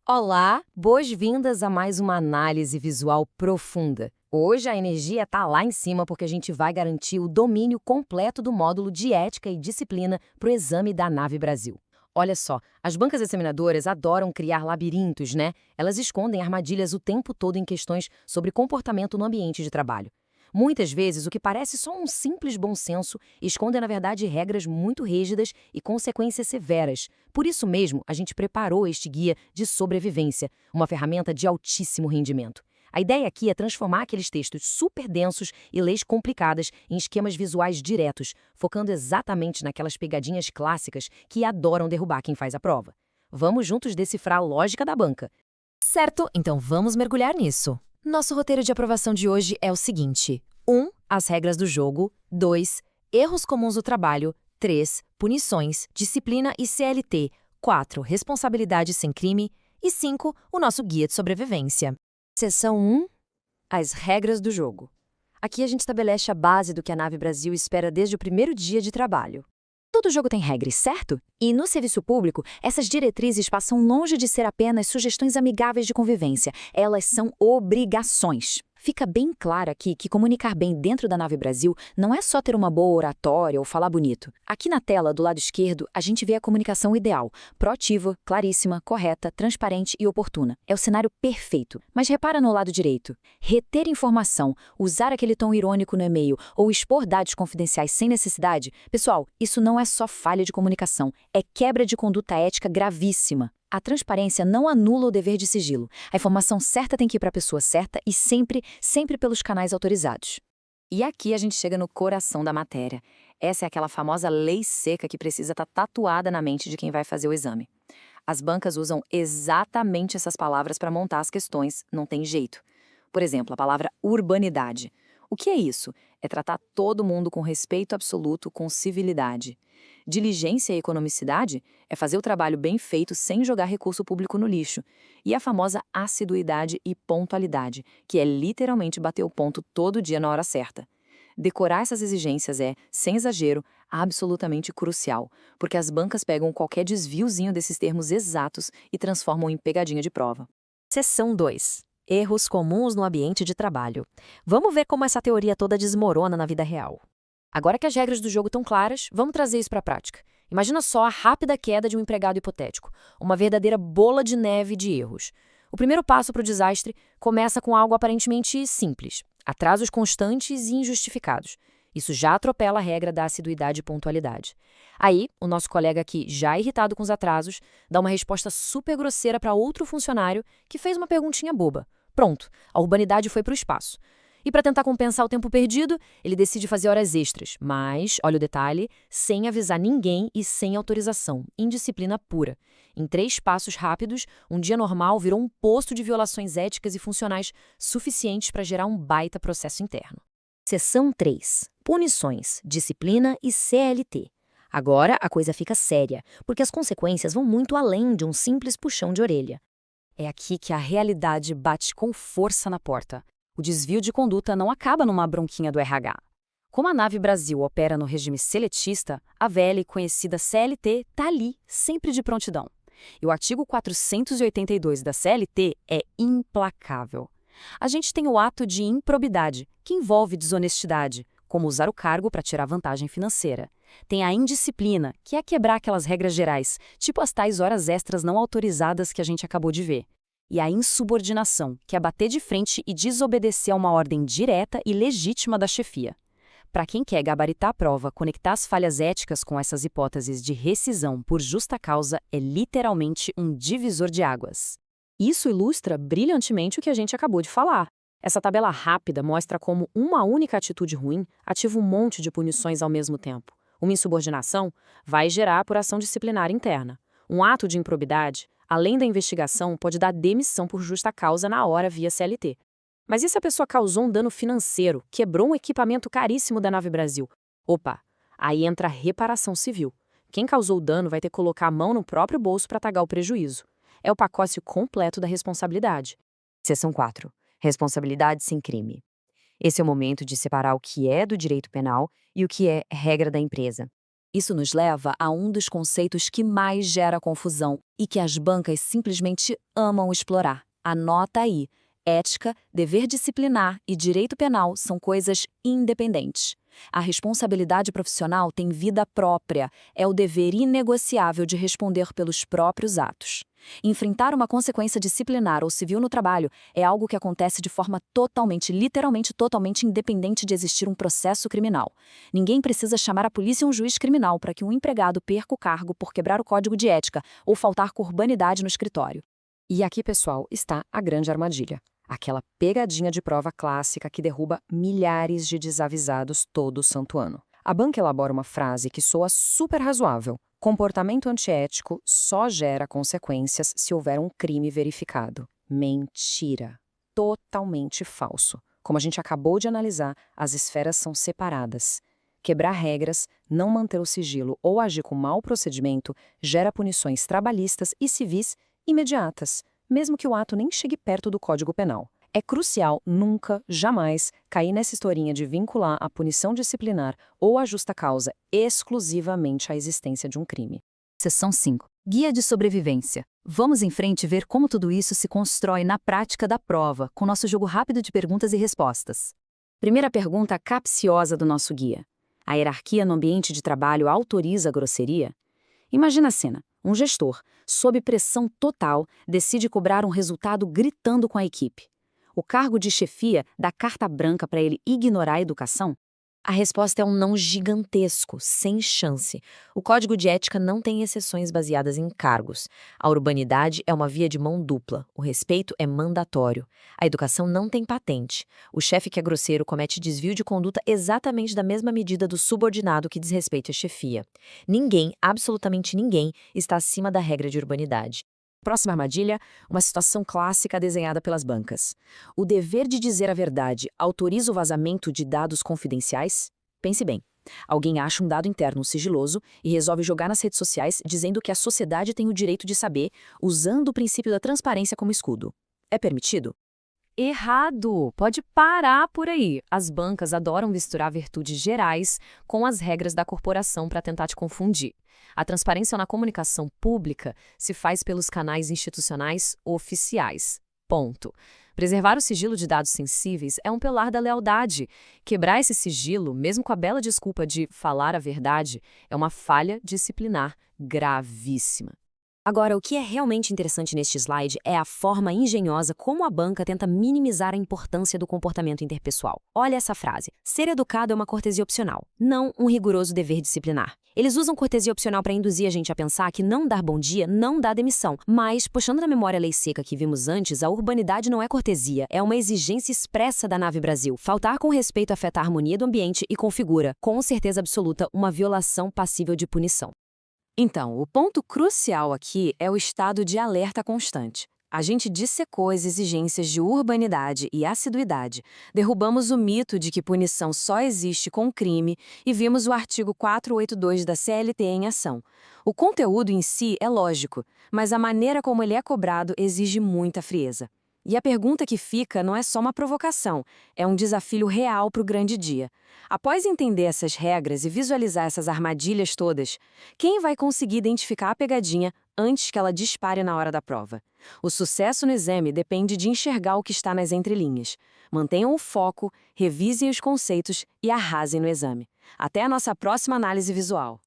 Olá, boas-vindas a mais uma análise visual profunda. Hoje a energia está lá em cima porque a gente vai garantir o domínio completo do módulo de ética e disciplina para o exame da Nave Brasil. Olha só, as bancas examinadoras adoram criar labirintos, né? Elas escondem armadilhas o tempo todo em questões sobre comportamento no ambiente de trabalho. Muitas vezes, o que parece só um simples bom senso esconde, na verdade, regras muito rígidas e consequências severas. Por isso mesmo, a gente preparou este guia de sobrevivência, uma ferramenta de altíssimo rendimento. A ideia aqui é transformar aqueles textos super densos e leis complicadas em esquemas visuais diretos, focando exatamente naquelas pegadinhas clássicas que adoram derrubar quem faz a prova. Vamos juntos decifrar a lógica da banca. Certo, então vamos mergulhar nisso. Nosso roteiro de aprovação de hoje é o seguinte: 1. As regras do jogo. 2. Erros comuns do trabalho. 3. Punições, disciplina e CLT. 4. Responsabilidade sem crime. E 5. O nosso guia de sobrevivência. Seção 1. As regras do jogo. Aqui a gente estabelece a base do que a Nave Brasil espera desde o primeiro dia de trabalho. Todo jogo tem regras, certo? E no serviço público, essas diretrizes passam longe de ser apenas sugestões amigáveis de convivência. Elas são obrigações. Fica bem claro aqui que comunicar bem dentro da Nave Brasil não é só ter uma boa oratória ou falar bonito. Aqui na tela, do lado esquerdo, a gente vê a comunicação ideal, proativa, claríssima, correta, transparente e oportuna. É o cenário perfeito. Mas repara no lado direito. Reter informação, usar aquele tom irônico no e-mail ou expor dados confidenciais sem necessidade, pessoal, isso não é só falha de comunicação, é quebra de conduta ética gravíssima. A transparência não anula o dever de sigilo. A informação certa tem que ir para a pessoa certa e sempre pelos canais autorizados. E aqui a gente chega no coração da matéria. Essa é aquela famosa lei seca que precisa estar tatuada na mente de quem vai fazer o exame. As bancas usam exatamente essas palavras para montar as questões, não tem jeito. Por exemplo, a palavra urbanidade. O que é isso? É tratar todo mundo com respeito absoluto, com civilidade. Diligência e economicidade é fazer o trabalho bem feito sem jogar recurso público no lixo. E a famosa assiduidade e pontualidade, que é literalmente bater o ponto todo dia na hora certa. Decorar essas exigências é, sem exagero, absolutamente crucial, porque as bancas pegam qualquer desviozinho desses termos exatos e transformam em pegadinha de prova. Seção 2. Erros comuns no ambiente de trabalho. Vamos ver como essa teoria toda desmorona na vida real. Agora que as regras do jogo estão claras, vamos trazer isso para a prática. Imagina só a rápida queda de um empregado hipotético, uma verdadeira bola de neve de erros. O primeiro passo para o desastre começa com algo aparentemente simples: atrasos constantes e injustificados. Isso já atropela a regra da assiduidade e pontualidade. Aí, o nosso colega aqui, já irritado com os atrasos, dá uma resposta super grosseira para outro funcionário que fez uma perguntinha boba. Pronto, a urbanidade foi para o espaço. E para tentar compensar o tempo perdido, ele decide fazer horas extras, mas, olha o detalhe, sem avisar ninguém e sem autorização, indisciplina pura. Em 3 passos rápidos, um dia normal virou um posto de violações éticas e funcionais suficientes para gerar um baita processo interno. Seção 3. Punições, disciplina e CLT. Agora a coisa fica séria, porque as consequências vão muito além de um simples puxão de orelha. É aqui que a realidade bate com força na porta. O desvio de conduta não acaba numa bronquinha do RH. Como a Nave Brasil opera no regime seletista, a velha e conhecida CLT está ali, sempre de prontidão. E o artigo 482 da CLT é implacável. A gente tem o ato de improbidade, que envolve desonestidade, como usar o cargo para tirar vantagem financeira. Tem a indisciplina, que é quebrar aquelas regras gerais, tipo as tais horas extras não autorizadas que a gente acabou de ver. E a insubordinação, que é bater de frente e desobedecer a uma ordem direta e legítima da chefia. Para quem quer gabaritar a prova, conectar as falhas éticas com essas hipóteses de rescisão por justa causa é literalmente um divisor de águas. Isso ilustra brilhantemente o que a gente acabou de falar. Essa tabela rápida mostra como uma única atitude ruim ativa um monte de punições ao mesmo tempo. Uma insubordinação vai gerar apuração disciplinar interna. Um ato de improbidade, além da investigação, pode dar demissão por justa causa na hora via CLT. Mas e se a pessoa causou um dano financeiro, quebrou um equipamento caríssimo da Nave Brasil? Opa, aí entra a reparação civil. Quem causou o dano vai ter que colocar a mão no próprio bolso para tagar o prejuízo. É o pacote completo da responsabilidade. Seção 4. Responsabilidade sem crime. Esse é o momento de separar o que é do direito penal e o que é regra da empresa. Isso nos leva a um dos conceitos que mais gera confusão e que as bancas simplesmente amam explorar. Anota aí. Ética, dever disciplinar e direito penal são coisas independentes. A responsabilidade profissional tem vida própria, é o dever inegociável de responder pelos próprios atos. Enfrentar uma consequência disciplinar ou civil no trabalho é algo que acontece de forma totalmente, literalmente totalmente independente de existir um processo criminal. Ninguém precisa chamar a polícia ou um juiz criminal para que um empregado perca o cargo por quebrar o código de ética ou faltar com urbanidade no escritório. E aqui, pessoal, está a grande armadilha. Aquela pegadinha de prova clássica que derruba milhares de desavisados todo santo ano. A banca elabora uma frase que soa super razoável. Comportamento antiético só gera consequências se houver um crime verificado. Mentira. Totalmente falso. Como a gente acabou de analisar, as esferas são separadas. Quebrar regras, não manter o sigilo ou agir com mau procedimento gera punições trabalhistas e civis imediatas, mesmo que o ato nem chegue perto do Código Penal. É crucial nunca, jamais, cair nessa historinha de vincular a punição disciplinar ou a justa causa exclusivamente à existência de um crime. Seção 5. Guia de sobrevivência. Vamos em frente ver como tudo isso se constrói na prática da prova, com nosso jogo rápido de perguntas e respostas. Primeira pergunta capciosa do nosso guia. A hierarquia no ambiente de trabalho autoriza a grosseria? Imagina a cena. Um gestor, sob pressão total, decide cobrar um resultado gritando com a equipe. O cargo de chefia dá carta branca para ele ignorar a educação? A resposta é um não gigantesco, sem chance. O Código de Ética não tem exceções baseadas em cargos. A urbanidade é uma via de mão dupla. O respeito é mandatório. A educação não tem patente. O chefe que é grosseiro comete desvio de conduta exatamente da mesma medida do subordinado que desrespeita a chefia. Ninguém, absolutamente ninguém, está acima da regra de urbanidade. Próxima armadilha, uma situação clássica desenhada pelas bancas. O dever de dizer a verdade autoriza o vazamento de dados confidenciais? Pense bem. Alguém acha um dado interno sigiloso e resolve jogar nas redes sociais dizendo que a sociedade tem o direito de saber, usando o princípio da transparência como escudo. É permitido? Errado! Pode parar por aí. As bancas adoram misturar virtudes gerais com as regras da corporação para tentar te confundir. A transparência na comunicação pública se faz pelos canais institucionais oficiais. Ponto. Preservar o sigilo de dados sensíveis é um pilar da lealdade. Quebrar esse sigilo, mesmo com a bela desculpa de falar a verdade, é uma falha disciplinar gravíssima. Agora, o que é realmente interessante neste slide é a forma engenhosa como a banca tenta minimizar a importância do comportamento interpessoal. Olha essa frase: ser educado é uma cortesia opcional, não um rigoroso dever disciplinar. Eles usam cortesia opcional para induzir a gente a pensar que não dar bom dia não dá demissão. Mas, puxando na memória a lei seca que vimos antes, a urbanidade não é cortesia, é uma exigência expressa da Nave Brasil. Faltar com respeito afeta a harmonia do ambiente e configura, com certeza absoluta, uma violação passível de punição. Então, o ponto crucial aqui é o estado de alerta constante. A gente dissecou as exigências de urbanidade e assiduidade, derrubamos o mito de que punição só existe com crime e vimos o artigo 482 da CLT em ação. O conteúdo em si é lógico, mas a maneira como ele é cobrado exige muita frieza. E a pergunta que fica não é só uma provocação, é um desafio real para o grande dia. Após entender essas regras e visualizar essas armadilhas todas, quem vai conseguir identificar a pegadinha antes que ela dispare na hora da prova? O sucesso no exame depende de enxergar o que está nas entrelinhas. Mantenham o foco, revisem os conceitos e arrasem no exame. Até a nossa próxima análise visual.